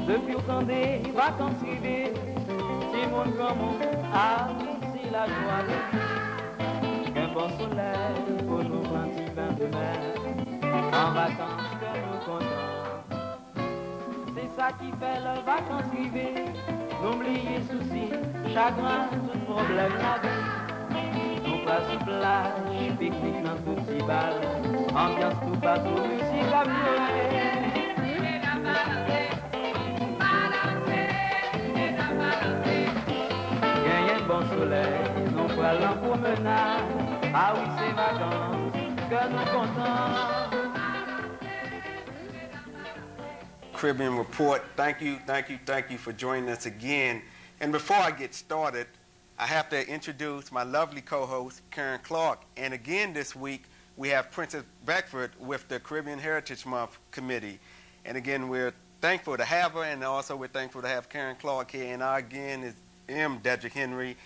Depuis autant des vacances rivées, si mon grand monde a c'est la joie de vivre. Qu'un bon soleil pour nous un petit bain de mer, en vacances que nous comptons. C'est ça qui fait les vacances rivées, n'oubliez soucis, chagrin, tout problème la vie. On passe sur plage, pique-nique dans tout petit bal, ambiance tout partout, musique à violer. Bon soleil, nous prenons en promenade. Ah oui, c'est vacances que nous comptons. Caribbean Report, thank you for joining us again. And before I get started, I have to introduce my lovely co-host, Karen Clarke. And again this week, we have Princess Beckford with the Caribbean Heritage Month Committee. And again, we're thankful to have her, and also we're thankful to have Karen Clarke here. And I again is Dedrick Henry.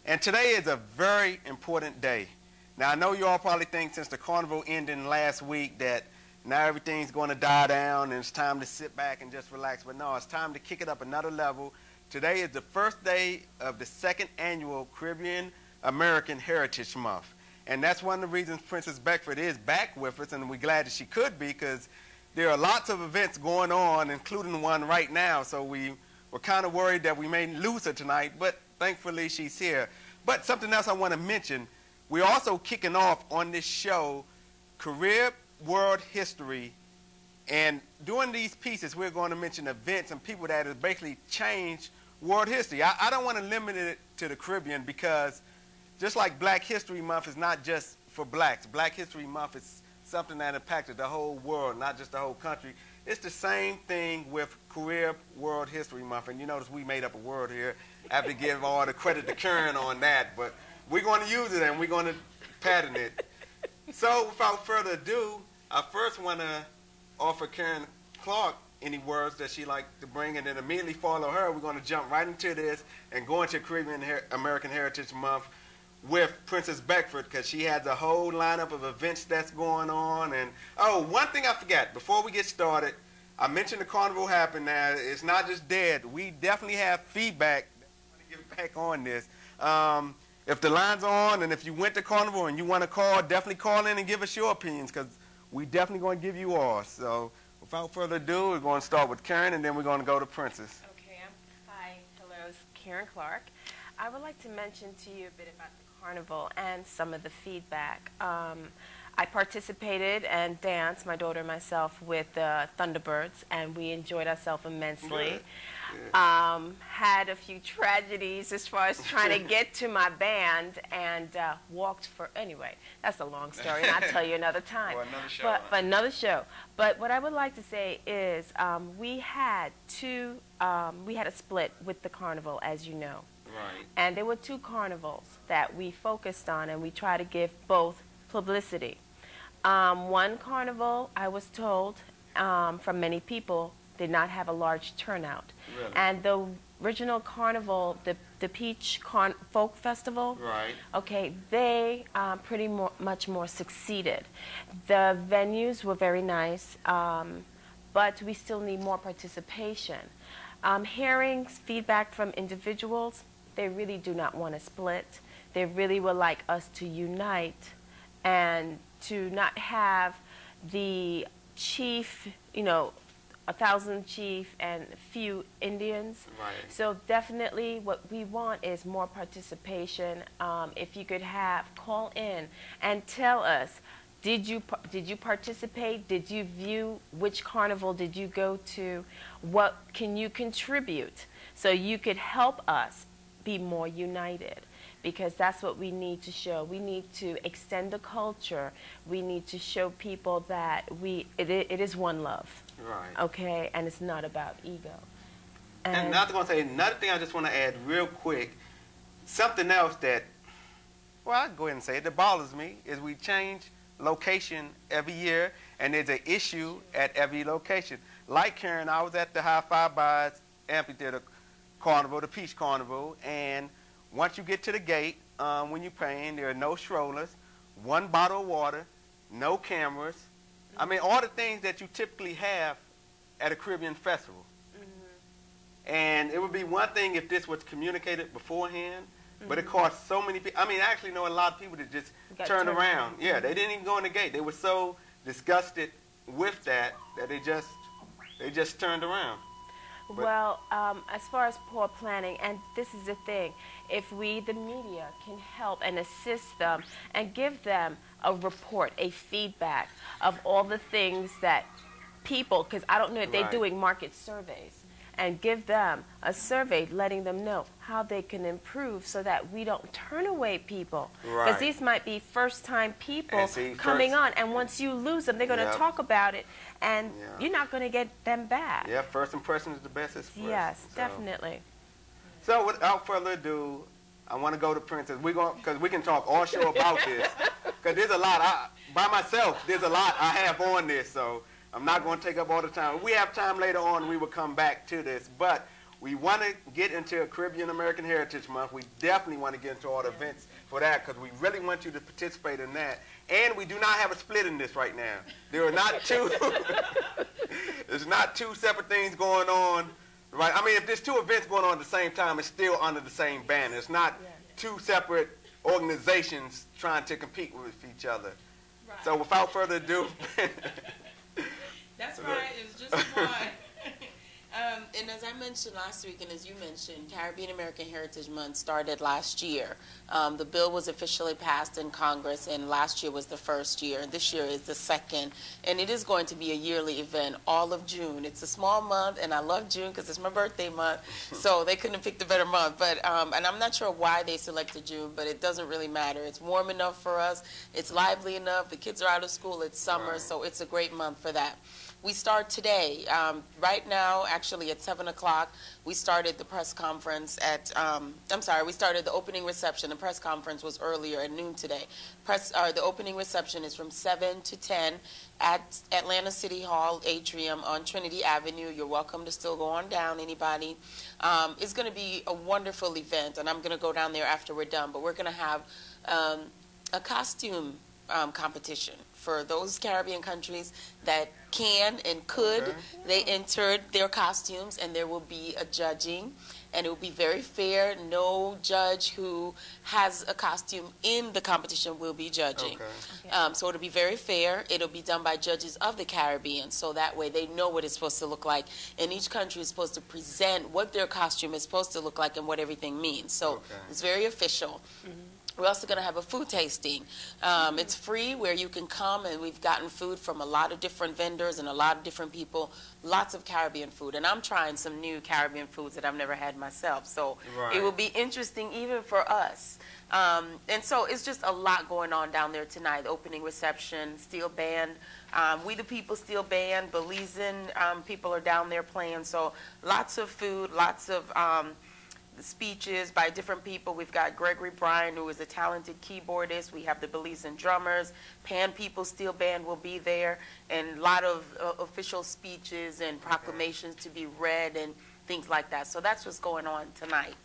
And today is a very important day. Now, I know you all probably think since the carnival ended last week that now everything's going to die down and it's time to sit back and just relax. But no, it's time to kick it up another level. Today is the first day of the second annual Caribbean American Heritage Month. And that's one of the reasons Princess Beckford is back with us, and we're glad that she could be, because there are lots of events going on, including one right now. So we're kind of worried that we may lose her tonight, but thankfully she's here. But something else I want to mention, we're also kicking off on this show Caribbean World History. And during these pieces, we're going to mention events and people that have basically changed world history. I don't want to limit it to the Caribbean, because just like Black History Month is not just for blacks, Black History Month is something that impacted the whole world, not just the whole country. It's the same thing with Caribbean World History Month. And you notice we made up a word here. I have to give all the credit to Karen on that. But we're going to use it and we're going to patent it. So without further ado, I first want to offer Karen Clarke any words that she'd like to bring, and then immediately follow her. We're going to jump right into this and go into Caribbean American Heritage Month with Princess Beckford, because she has a whole lineup of events that's going on. And oh, one thing I forgot before we get started, I mentioned the carnival happened. Now it's not just dead. We definitely have feedback. I want to get back on this. If the line's on, and if you went to carnival and you want to call, definitely call in and give us your opinions, because we definitely going to give you ours. So without further ado, we're going to start with Karen, and then we're going to go to Princess. Okay. Hi. Hello. It's Karen Clarke. I would like to mention to you a bit about the carnival and some of the feedback. I participated and danced, my daughter and myself, with the Thunderbirds, and we enjoyed ourselves immensely. Had a few tragedies as far as trying to get to my band, and walked for, anyway, that's a long story, and I'll tell you another time. For another show. For another show. But what I would like to say is we had a split with the carnival, as you know. Right. And there were two carnivals that we focused on, and we try to give both publicity. One carnival, I was told from many people, did not have a large turnout. Really? And the original carnival, the Peach Folk Festival, right. Okay, they pretty much more succeeded. The venues were very nice, but we still need more participation. Hearing feedback from individuals, they really do not want to split. They really would like us to unite and to not have the chief, 1,000 chief and few Indians. Right. So definitely what we want is more participation. If you could call in and tell us, did you participate? Did you view? Which carnival did you go to? What can you contribute so you could help us be more united? Because that's what we need to show. We need to extend the culture. We need to show people that it is one love. Right. Okay, and it's not about ego. And I was going to say, another thing I just want to add real quick, something else that, well, I'll go ahead and say it, that bothers me, is we change location every year, and there's an issue at every location. Like Karen, I was at the High Five Bars Amphitheater Carnival, the Peach Carnival, and once you get to the gate, when you're paying, there are no strollers, one bottle of water, no cameras. I mean, all the things that you typically have at a Caribbean festival. And it would be one thing if this was communicated beforehand, but it cost so many people. I mean, I actually know a lot of people that just turned around. Yeah, they didn't even go in the gate. They were so disgusted with that they just turned around. Well, as far as poor planning, and this is the thing, if we, the media, can help and assist them and give them a report, a feedback of all the things that people, because I don't know if they're doing market surveys, and give them a survey letting them know how they can improve so that we don't turn away people. Because these might be first-time people coming on, and once you lose them, they're going to talk about it, and you're not going to get them back. Yeah, first impression is the best expression. Yes, definitely. So without further ado, I want to go to Princess. Because we can talk all show about this. Because there's a lot. By myself, there's a lot I have on this, so I'm not going to take up all the time. If we have time later on, we will come back to this. But we want to get into Caribbean American Heritage Month. We definitely want to get into all the events for that because we really want you to participate in that. And we do not have a split in this right now. There are not two. There's not two separate things going on. Right? I mean, if there's two events going on at the same time, it's still under the same banner. It's not two separate organizations trying to compete with each other. Right. So without further ado. That's right. It was just one. And as I mentioned last week, and as you mentioned, Caribbean American Heritage Month started last year. The bill was officially passed in Congress, and last year was the first year. This year is the second, and it is going to be a yearly event all of June. It's a small month, and I love June because it's my birthday month, so they couldn't have picked a better month. But and I'm not sure why they selected June, but it doesn't really matter. It's warm enough for us. It's lively enough. The kids are out of school. It's summer, so it's a great month for that. We start today. Right now, actually at 7 o'clock, we started the press conference at, we started the opening reception. The press conference was earlier at noon today. The opening reception is from 7 to 10 at Atlanta City Hall Atrium on Trinity Avenue. You're welcome to still go on down, anybody. It's going to be a wonderful event, and I'm going to go down there after we're done. But we're going to have a costume competition for those Caribbean countries that can and could. They entered their costumes, and there will be a judging, and it will be very fair. No judge who has a costume in the competition will be judging. So it'll be very fair. It'll be done by judges of the Caribbean, so that way they know what it's supposed to look like, and each country is supposed to present what their costume is supposed to look like and what everything means. So it's very official. We're also going to have a food tasting. It's free, where you can come, and we've gotten food from a lot of different vendors and a lot of different people, lots of Caribbean food. And I'm trying some new Caribbean foods that I've never had myself. So it will be interesting even for us. And so it's just a lot going on down there tonight. The opening reception, steel band, We the People steel band, Belizean people are down there playing. So lots of food, lots of speeches by different people. We've got Gregory Bryan, who is a talented keyboardist. We have the Belizean drummers. Pan People Steel Band will be there, and a lot of official speeches and proclamations to be read and things like that. So that's what's going on tonight.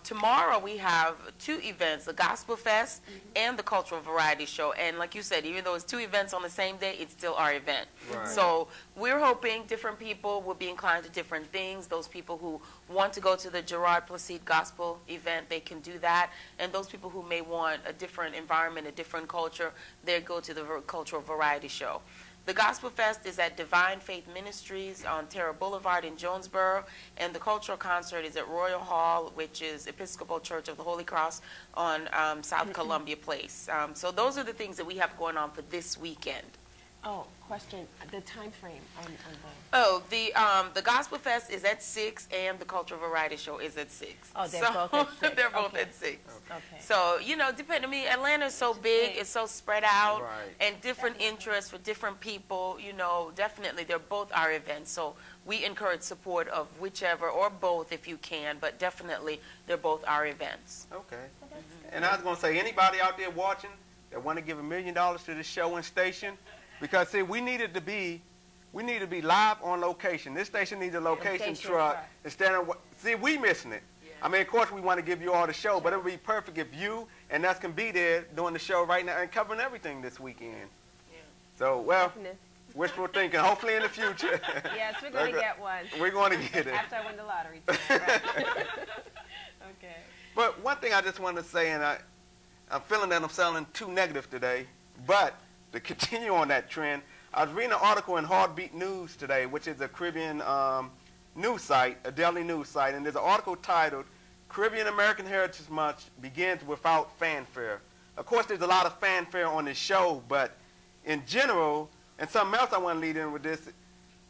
Tomorrow we have two events, the Gospel Fest and the Cultural Variety Show. And like you said, even though it's two events on the same day, it's still our event. So we're hoping different people will be inclined to different things. Those people who want to go to the Gerard Placide Gospel event, they can do that. And those people who may want a different environment, a different culture, they go to the Cultural Variety Show. The Gospel Fest is at Divine Faith Ministries on Terra Boulevard in Jonesboro, and the cultural concert is at Royal Hall, which is Episcopal Church of the Holy Cross on South Columbia Place. So those are the things that we have going on for this weekend. Oh, question, the time frame on the... Oh, the Gospel Fest is at 6, and the Cultural Variety Show is at 6. Oh, they're both at 6. They're both at 6. Okay. So, you know, depending, I mean, Atlanta is so big, it's so spread out, and different interests for different people, you know, definitely they're both our events. So we encourage support of whichever or both if you can, but definitely they're both our events. Okay. And I was going to say, anybody out there watching that want to give $1 million to this show and station, because see, we need to be live on location. This station needs a location truck instead of, see, we missing it. I mean, of course, we want to give you all the show, but it would be perfect if you and us can be there doing the show right now and covering everything this weekend. So, well, Wishful thinking. Hopefully in the future. Yes, we're going to get one. We're going to get it. After I win the lottery tonight, right? Okay. But one thing I just want to say, and I'm feeling that I'm sounding too negative today, but to continue on that trend, I was reading an article in Heartbeat News today, which is a Caribbean news site, a daily news site, and there's an article titled, Caribbean American Heritage Month Begins Without Fanfare. Of course, there's a lot of fanfare on this show, but in general, and something else I want to lead in with this,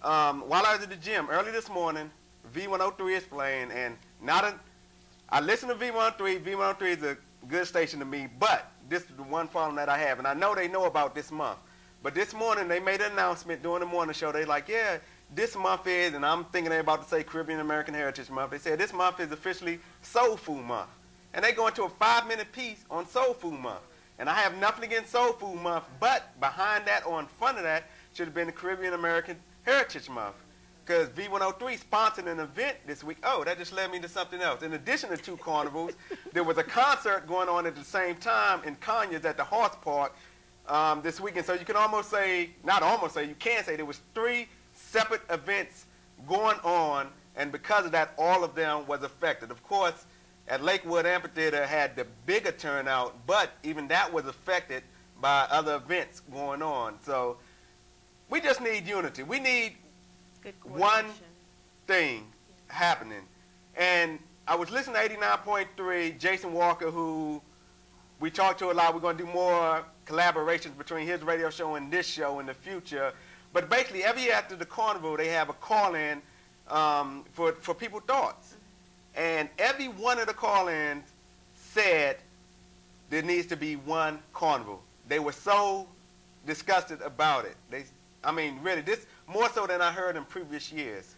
while I was at the gym early this morning, V103 is playing, and I listen to V103. V103 is a good station to me, but this is the one problem that I have, and I know they know about this month. But this morning, they made an announcement during the morning show. They like, yeah, this month is, and I'm thinking they're about to say Caribbean American Heritage Month. They said this month is officially Soul Food Month. And they go into a 5-minute piece on Soul Food Month. And I have nothing against Soul Food Month, but behind that or in front of that should have been the Caribbean American Heritage Month. Because V103 sponsored an event this week. Oh, that just led me to something else. In addition to 2 carnivals, there was a concert going on at the same time in Conyers at the Horse Park this weekend. So you can almost say, not almost say, you can say there was 3 separate events going on, and because of that, all of them was affected. Of course, at Lakewood Amphitheater had the bigger turnout, but even that was affected by other events going on. So we just need unity. We need one thing happening. And I was listening to 89.3, Jason Walker, who we talked to a lot. We're going to do more collaborations between his radio show and this show in the future. But basically, every year after the carnival, they have a call-in for people's thoughts. And every one of the call-ins said there needs to be one carnival. They were so disgusted about it. I mean, really, this more so than I heard in previous years.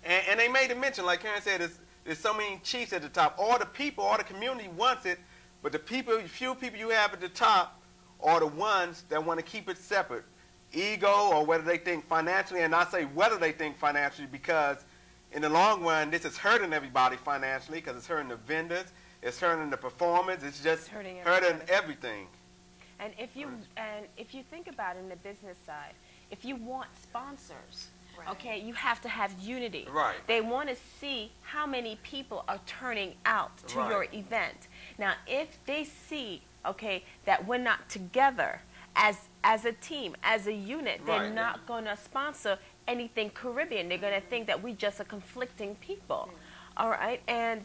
And they made a mention, like Karen said, there's so many chiefs at the top. All the people, all the community wants it, but the few people you have at the top are the ones that want to keep it separate. Ego, or whether they think financially, and I say whether they think financially, because in the long run, this is hurting everybody financially, because it's hurting the vendors, it's hurting the performers, it's just hurting everything. And if you think about it in the business side, if you want sponsors, right, okay, you have to have unity. Right. They want to see how many people are turning out to your event. Now, if they see, okay, that we're not together as a team, as a unit, they're not going to sponsor anything Caribbean. They're going to think that we just are conflicting people. All right, and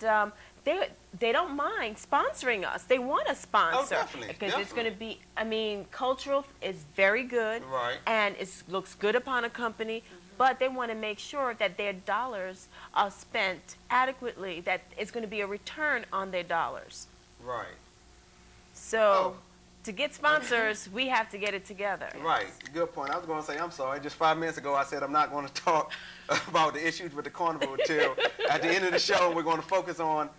they don't mind sponsoring us. They want to sponsor. Oh, definitely. Because it's going to be, I mean, cultural is very good. Right. And it looks good upon a company, but they want to make sure that their dollars are spent adequately, that it's going to be a return on their dollars. Right. So to get sponsors, we have to get it together. Right. Good point. I was going to say, I'm sorry. Just 5 minutes ago, I said I'm not going to talk about the issues with the carnival until at the end of the show. We're going to focus on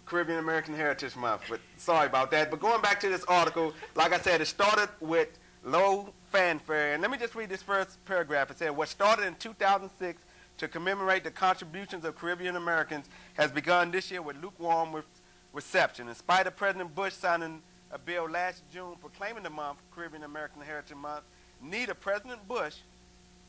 Caribbean American Heritage Month. But sorry about that. But going back to this article, like I said, it started with low fanfare. And let me just read this first paragraph. It said, what started in 2006 to commemorate the contributions of Caribbean Americans has begun this year with lukewarm reception. In spite of President Bush signing a bill last June proclaiming the month, Caribbean American Heritage Month, neither President Bush,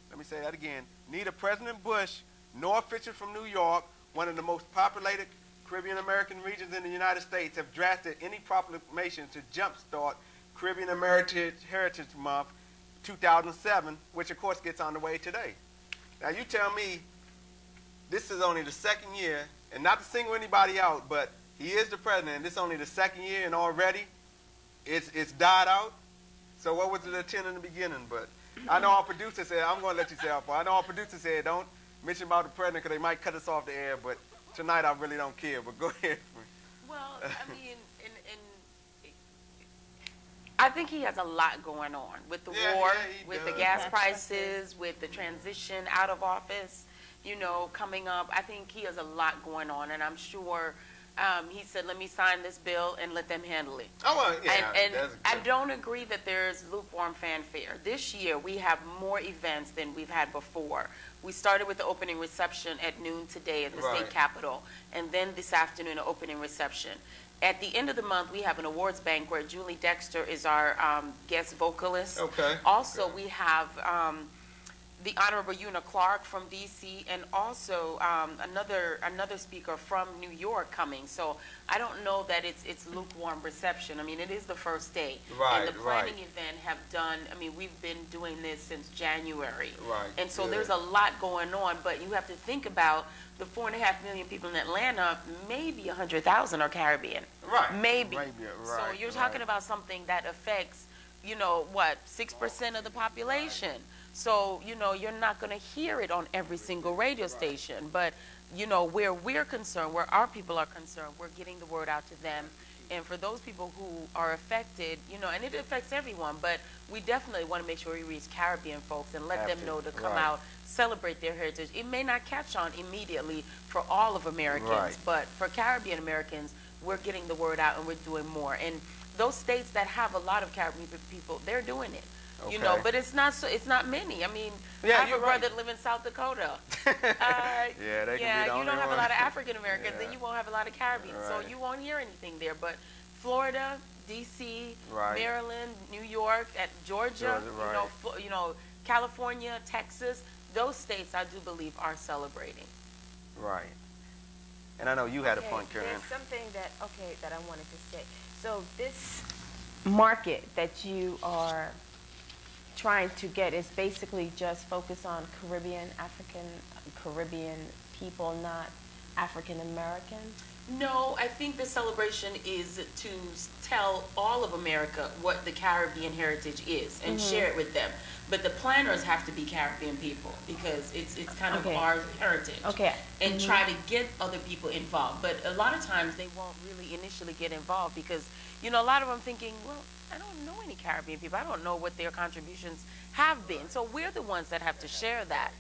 let me say that again, neither President Bush nor officials from New York, one of the most populated Caribbean American regions in the United States, have drafted any proclamation to jumpstart Caribbean American Heritage Month 2007, which of course gets underway today. Now you tell me, this is only the second year, and not to single anybody out, but he is the president, and this is only the second year, and already it's died out. So what was the intent in the beginning? But I know our producer said, I'm going to let you say it. I know our producer said, don't mention about the president because they might cut us off the air, but tonight I really don't care, but go ahead. Well, I mean, I think he has a lot going on with the war, with the gas prices, with the transition out of office, you know, coming up. I think he has a lot going on, and I'm sure he said, let me sign this bill and let them handle it. Oh, well, yeah. And I don't agree that there's lukewarm fanfare. This year, we have more events than we've had before. We started with the opening reception at noon today at the state capitol, and then this afternoon, an opening reception. At the end of the month, we have an awards bank where Julie Dexter is our guest vocalist. Okay. Also, we have the Honorable Clarke from D.C. and also another speaker from New York coming. So I don't know that it's lukewarm reception. I mean, it is the first day. Right, and the planning event have done, I mean, we've been doing this since January. Right. And so Good. there's a lot going on, but you have to think about the 4.5 million people in Atlanta, maybe 100,000 are Caribbean. Right. Maybe. Right. So you're talking about something that affects, you know, what, 6% of the population. So, you know, you're not going to hear it on every single radio station. But, you know, where we're concerned, where our people are concerned, we're getting the word out to them. And for those people who are affected, you know, and it affects everyone, but we definitely want to make sure we reach Caribbean folks and let them know to come out, celebrate their heritage. It may not catch on immediately for all of Americans, but for Caribbean Americans, we're getting the word out and we're doing more. And those states that have a lot of Caribbean people, they're doing it. You know, but it's not many. I mean, I have a brother that live in South Dakota. They can be the you only don't have a one. lot of African Americans, then you won't have a lot of Caribbean. So you won't hear anything there. But Florida, D.C., Maryland, New York, Georgia, you know, California, Texas, those states I do believe are celebrating. Right. And I know you had a point, Karen. There's something that I wanted to say. So this market that you are trying to get is basically just focused on Caribbean people, not African Americans? No, I think the celebration is to tell all of America what the Caribbean heritage is and share it with them. But the planners have to be Caribbean people because it's kind of our heritage. And try to get other people involved. But a lot of times they won't really initially get involved because, you know, a lot of them thinking, well, I don't know any Caribbean people. I don't know what their contributions have been. So we're the ones that have to share that.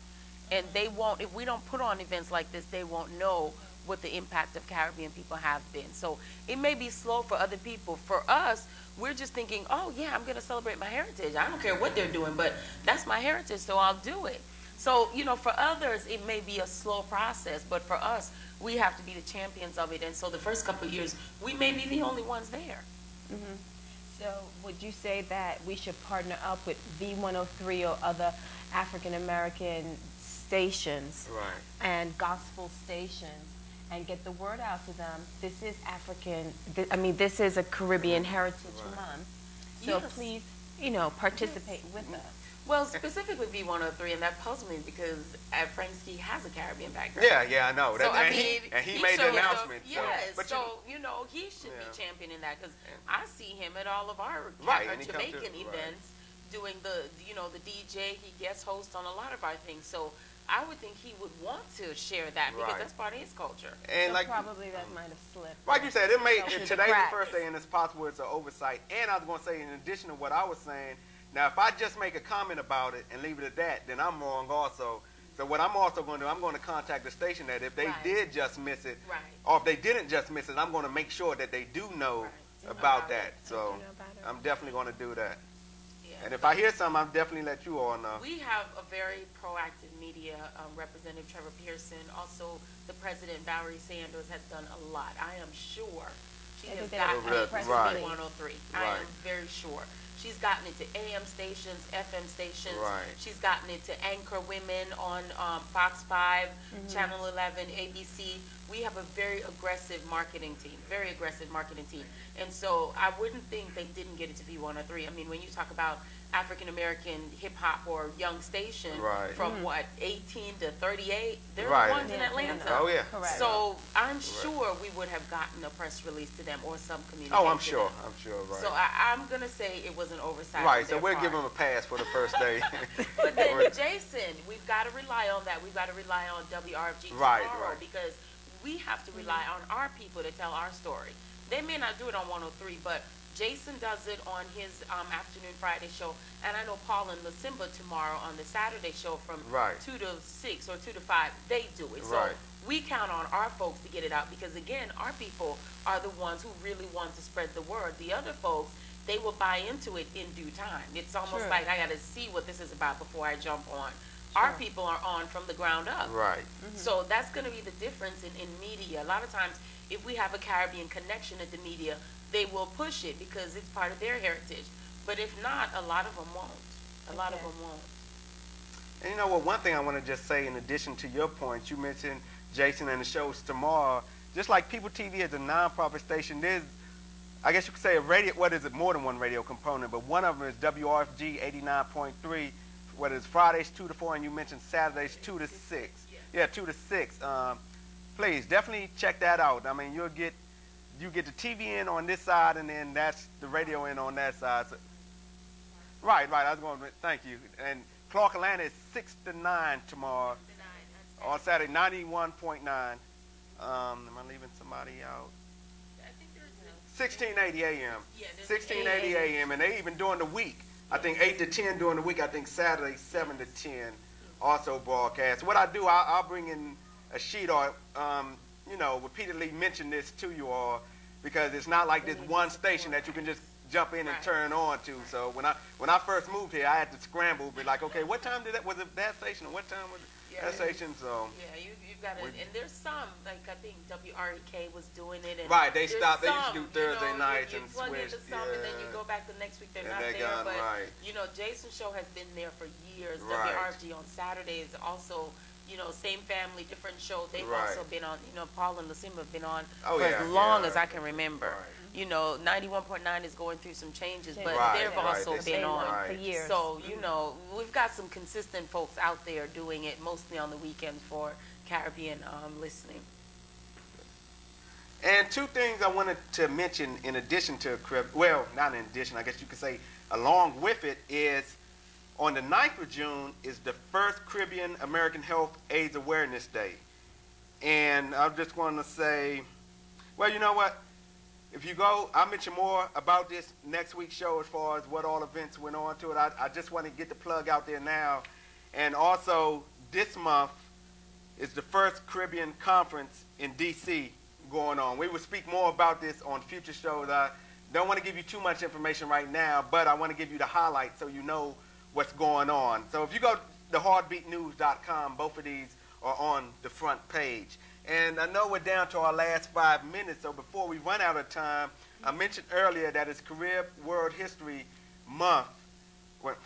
And they won't, if we don't put on events like this, they won't know what the impact of Caribbean people have been. So it may be slow for other people. For us, we're just thinking, oh yeah, I'm gonna celebrate my heritage. I don't care what they're doing, but that's my heritage, so I'll do it. So, you know, for others, it may be a slow process, but for us, we have to be the champions of it. And so the first couple of years, we may be the only ones there. So would you say that we should partner up with V103 or other African American stations and gospel stations and get the word out to them? This is this is a Caribbean Heritage Month. So please, you know, participate with us. Well, specifically V103, and that puzzles me because Frank Ski has a Caribbean background. Yeah, I know. So, and he made the announcement. Yes, so you know, he should be championing that because I see him at all of our Jamaican events doing the DJ. He guest hosts on a lot of our things. So I would think he would want to share that because that's part of his culture. And so probably that might have slipped. Like you said, today's the first day and it's possible it's an oversight. And I was going to say, in addition to what I was saying, now if I just make a comment about it and leave it at that, then I'm wrong also. So what I'm also going to do, I'm going to contact the station that if they did just miss it, or if they didn't just miss it, I'm going to make sure that they do know about that. So I'm definitely going to do that. And if I hear something, I'll definitely let you all know. We have a very proactive media, Representative Trevor Pearson. Also, the President, Valerie Sanders, has done a lot. I am sure she has gotten it to V103. I am very sure. She's gotten it to AM stations, FM stations. She's gotten it to anchor women on Fox 5, Channel 11, ABC. We have a very aggressive marketing team, And so I wouldn't think they didn't get it to V103. I mean, when you talk about African-American hip-hop or young station from, 18 to 38, they're the ones in Atlanta. Oh, yeah. So I'm sure we would have gotten a press release to them or some communication. Oh, I'm sure, So I'm going to say it was an oversight. So we'll give them a pass for the first day. But then, Jason, we've got to rely on that. We've got to rely on WRFG tomorrow because we have to rely on our people to tell our story. They may not do it on 103, but Jason does it on his afternoon Friday show, and I know Paul and Lasimba tomorrow on the Saturday show from 2 to 6 or 2 to 5, they do it. So we count on our folks to get it out because, again, our people are the ones who really want to spread the word. The other folks, they will buy into it in due time. It's almost like I got to see what this is about before I jump on Our people are on from the ground up. Right. So that's going to be the difference in media. A lot of times, if we have a Caribbean connection at the media, they will push it because it's part of their heritage. But if not, a lot of them won't. A lot of them won't. And you know what, one thing I want to just say in addition to your point, you mentioned Jason and the show's tomorrow. Just like People TV is a non-profit station, there's, I guess you could say, a radio, what is it, more than one radio component, but one of them is WRFG 89.3, what is Fridays 2 to 4, and you mentioned Saturdays 2 to 6. Yeah, 2 to 6. Please, definitely check that out. I mean, you get the TV in on this side, and then that's the radio in on that side. So, right, I was going to, thank you. And Clarke, Atlanta is 6 to 9 tomorrow. On Saturday, 91.9. Am I leaving somebody out? I think there's 1680 a.m. Yeah, 1680 a.m. And they even during the week. I think 8 to 10 during the week. I think Saturday 7 to 10 also broadcast. What I do, I'll bring in a sheet or you know, repeatedly mention this to you all because it's not like this one station that you can just jump in and turn on to. So when I first moved here, I had to scramble, be like, okay, what time was it that station, or what time was it that station? So you've got it, and there's some like I think WREK was doing it, and right, they stopped. They used to do Thursday nights and plug switch. into some, and then you go back the next week. They're not there, gone, but right. you know, Jason's show has been there for years. Right. WRFG on Saturdays also. You know, same family, different show. They've Right. also been on, you know, Paul and Lucinda have been on Oh, for yeah, as long yeah. as I can remember. Right. You know, 91.9 is going through some changes, but Right, they've right. also They've been been on on for years. So, you know, we've got some consistent folks out there doing it, mostly on the weekends for Caribbean listening. And two things I wanted to mention in addition to well, not in addition, I guess you could say along with it is on the 9th of June is the first Caribbean American Health AIDS Awareness Day. And I'm just going to say, well, you know what? If you go, I'll mention more about this next week's show as far as what all events went on to it. I just want to get the plug out there now. And also, this month is the first Caribbean conference in D.C. going on. We will speak more about this on future shows. I don't want to give you too much information right now, but I want to give you the highlights so you know what's going on. So if you go to theheartbeatnews.com, both of these are on the front page. And I know we're down to our last 5 minutes, so before we run out of time, I mentioned earlier that it's Caribbean World History Month. Well,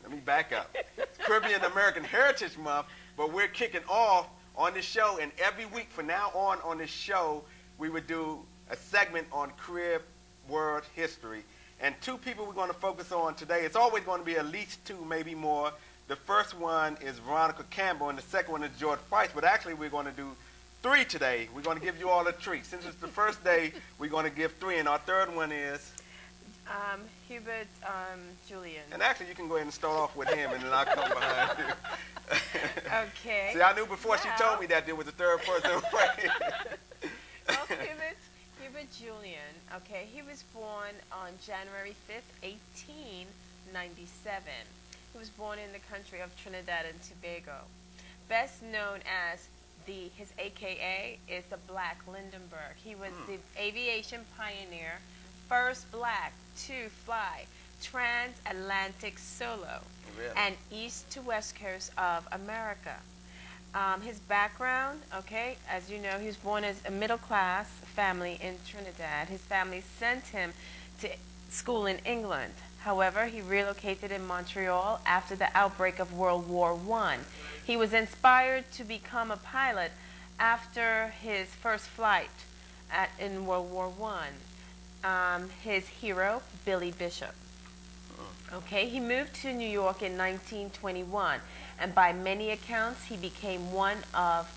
let me back up. It's Caribbean American Heritage Month, but we're kicking off on this show, and every week from now on this show, we would do a segment on Caribbean World History. And two people we're going to focus on today. It's always going to be at least two, maybe more. The first one is Veronica Campbell, and the second one is George Price. But actually, we're going to do three today. We're going to give you all a treat. Since it's the first day, we're going to give three. And our third one is? Hubert Julian. And actually, you can go ahead and start off with him, and then I'll come behind you. Okay. See, I knew before she told me that there was a third person. Well, Hubert Julian, okay, he was born on January 5th, 1897. He was born in the country of Trinidad and Tobago. Best known as his AKA is the Black Lindenberg. He was the aviation pioneer, first black to fly transatlantic solo and east to west coast of America. His background, okay, as you know, he was born as a middle-class family in Trinidad. His family sent him to school in England. However, he relocated in Montreal after the outbreak of World War I. He was inspired to become a pilot after his first flight in World War I. His hero, Billy Bishop. Okay, he moved to New York in 1921, and by many accounts, he became one of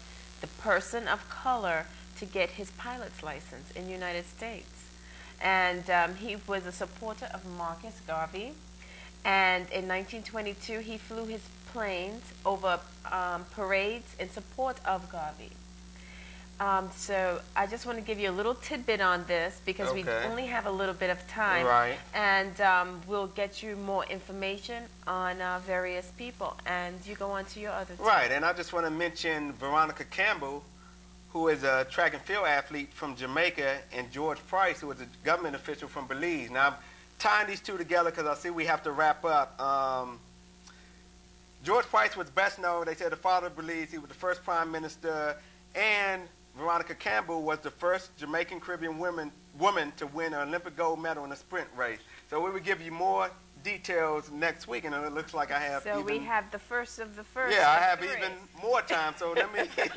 the person of color to get his pilot's license in the United States. And he was a supporter of Marcus Garvey. And in 1922, he flew his planes over parades in support of Garvey. So I just want to give you a little tidbit on this because we only have a little bit of time. Right. And we'll get you more information on various people. And you go on to your other two. Right, and I just want to mention Veronica Campbell, who is a track and field athlete from Jamaica, and George Price, who is a government official from Belize. Now, I'm tying these two together because I see we have to wrap up. George Price was best known, they said the father of Belize, he was the first prime minister, and Veronica Campbell was the first Jamaican Caribbean woman to win an Olympic gold medal in a sprint race. So we will give you more details next week, and it looks like I have So we have the first of the first. Yeah, I have even more time, so let me get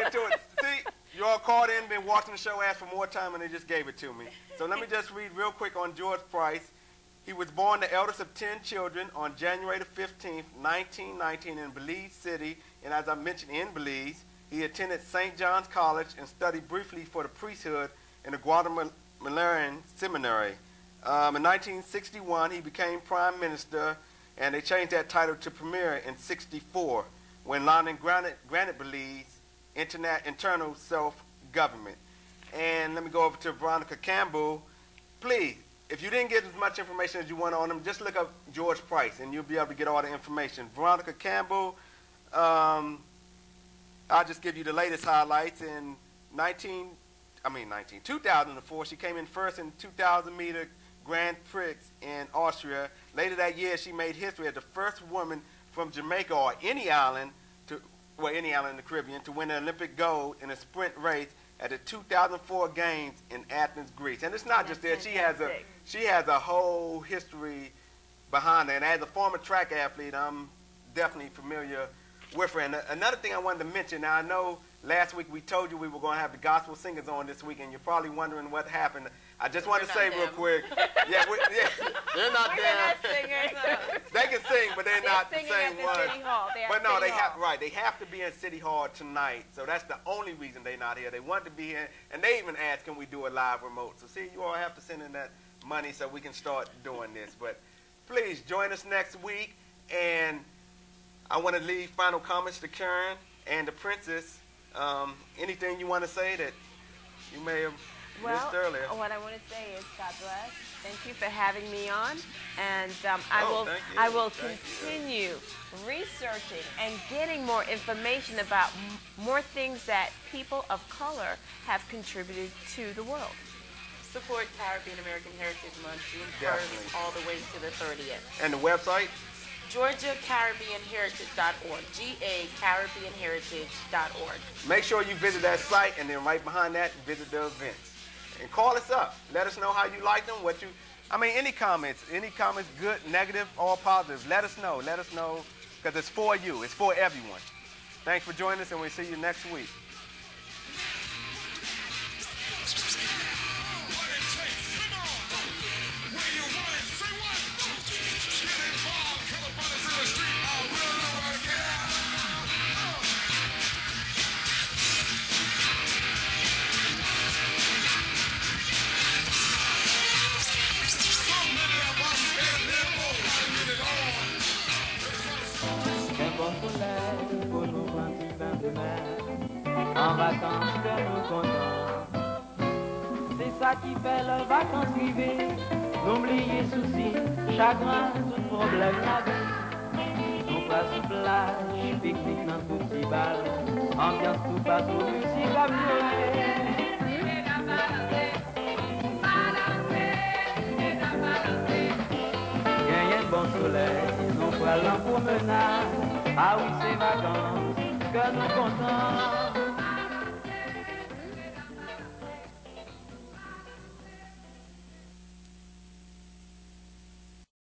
into it. See, you all called in, been watching the show, asked for more time, and they just gave it to me. So let me just read real quick on George Price. He was born the eldest of 10 children on January the 15th, 1919 in Belize City, and as I mentioned, in Belize. He attended St. John's College and studied briefly for the priesthood in the Guatemalan Seminary. In 1961, he became prime minister, and they changed that title to premier in '64 when London granted Belize internal self-government. And let me go over to Veronica Campbell. Please, if you didn't get as much information as you want on him, just look up George Price, and you'll be able to get all the information. Veronica Campbell, I'll just give you the latest highlights. In 2004, she came in first in 2,000-meter Grand Prix in Austria. Later that year, she made history as the first woman from Jamaica or any island in the Caribbean to win an Olympic gold in a sprint race at the 2004 Games in Athens, Greece. And it's not just that. She has a whole history behind her. And as a former track athlete, I'm definitely familiar with her. And another thing I wanted to mention, now I know last week we told you we were going to have the gospel singers on this week, and you're probably wondering what happened. I just want to say real quick, they're not there. They can sing, but they're not the same ones. But no, they have to be in City Hall tonight. So that's the only reason they're not here. They want to be here, and they even asked, can we do a live remote? So see, you all have to send in that money so we can start doing this. But please join us next week, and I want to leave final comments to Karen and the Princess. Anything you want to say that you may have missed earlier? What I want to say is God bless. Thank you for having me on, and I will continue researching and getting more information about more things that people of color have contributed to the world. Support Caribbean American Heritage Month, June 1st all the way to the 30th. And the website? GeorgiaCaribbeanHeritage.org, GACaribbeanHeritage.org. Make sure you visit that site, and then right behind that, visit the events. And call us up. Let us know how you like them, any comments, good, negative, or positive. Let us know, because it's for you. It's for everyone. Thanks for joining us, and we'll see you next week. En vacances que nous comptons. C'est ça qui fait les vacances privées. N'oubliez soucis, chagrin, tout problème la vie. On passe sous plage, pique-nique dans tout petit bal. Ambiance tout partout, musique à violer. Gagne un bon soleil, nous prenons promenade. Ah oui, c'est vacances que nous comptons.